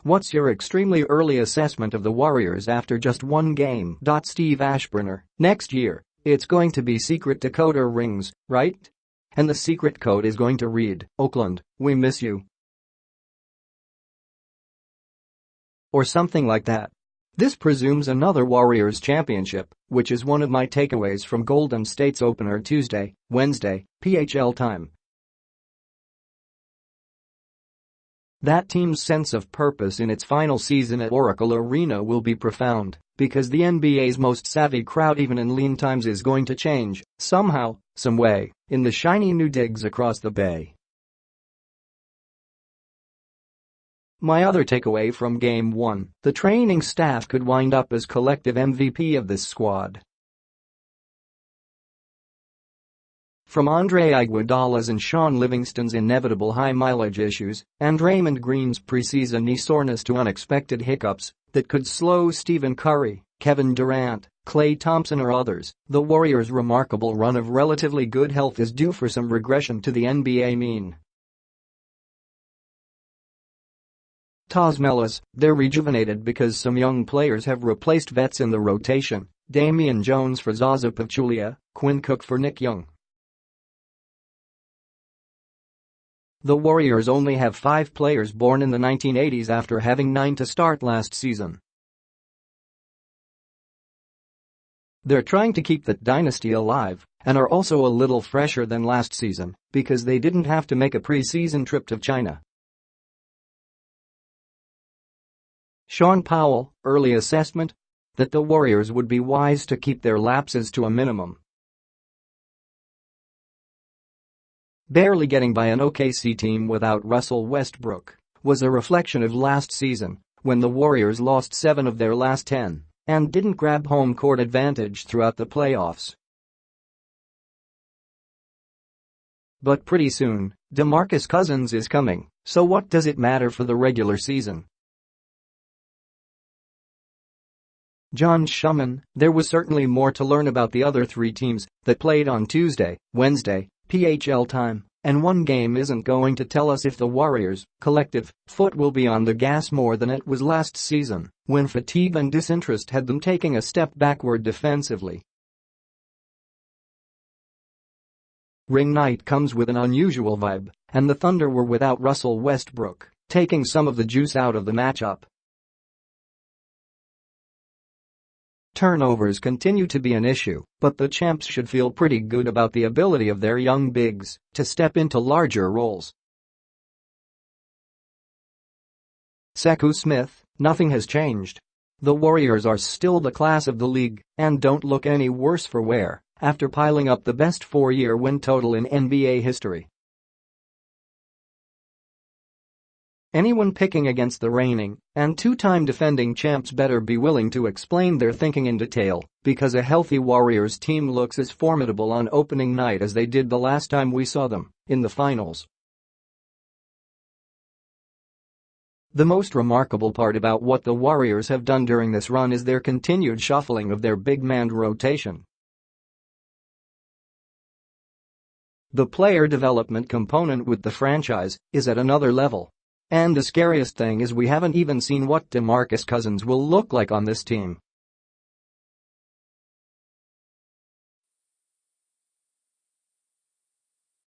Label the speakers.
Speaker 1: What's your extremely early assessment of the Warriors after just one game? Steve Aschburner, next year, it's going to be secret decoder rings, right? And the secret code is going to read, "Oakland, we miss you." Or something like that. This presumes another Warriors championship, which is one of my takeaways from Golden State's opener Tuesday, Wednesday, PHL time. That team's sense of purpose in its final season at Oracle Arena will be profound, because the NBA's most savvy crowd even in lean times is going to change, somehow, some way, in the shiny new digs across the bay. My other takeaway from Game 1, the training staff could wind up as collective MVP of this squad. From Andre Iguodala's and Shaun Livingston's inevitable high-mileage issues and Draymond Green's preseason knee soreness to unexpected hiccups that could slow Stephen Curry, Kevin Durant, Klay Thompson or others, the Warriors' remarkable run of relatively good health is due for some regression to the NBA mean. Tosmelas, they're rejuvenated because some young players have replaced vets in the rotation, Damian Jones for Zaza Pachulia, Quinn Cook for Nick Young. The Warriors only have 5 players born in the 1980s after having 9 to start last season. They're trying to keep that dynasty alive and are also a little fresher than last season because they didn't have to make a preseason trip to China. Shaun Powell, early assessment? That the Warriors would be wise to keep their lapses to a minimum. Barely getting by an OKC team without Russell Westbrook was a reflection of last season when the Warriors lost 7 of their last 10 and didn't grab home court advantage throughout the playoffs. But pretty soon, DeMarcus Cousins is coming, so what does it matter for the regular season? John Schumann, there was certainly more to learn about the other 3 teams that played on Tuesday, Wednesday, PHL time, and one game isn't going to tell us if the Warriors' collective foot will be on the gas more than it was last season, when fatigue and disinterest had them taking a step backward defensively. Ring night comes with an unusual vibe, and the Thunder were without Russell Westbrook, taking some of the juice out of the matchup. Turnovers continue to be an issue, but the champs should feel pretty good about the ability of their young bigs to step into larger roles. Sekou Smith, nothing has changed. The Warriors are still the class of the league and don't look any worse for wear after piling up the best 4-year win total in NBA history. Anyone picking against the reigning and 2-time defending champs better be willing to explain their thinking in detail, because a healthy Warriors team looks as formidable on opening night as they did the last time we saw them, in the finals. The most remarkable part about what the Warriors have done during this run is their continued shuffling of their big-man rotation. The player development component with the franchise is at another level. And the scariest thing is we haven't even seen what DeMarcus Cousins will look like on this team.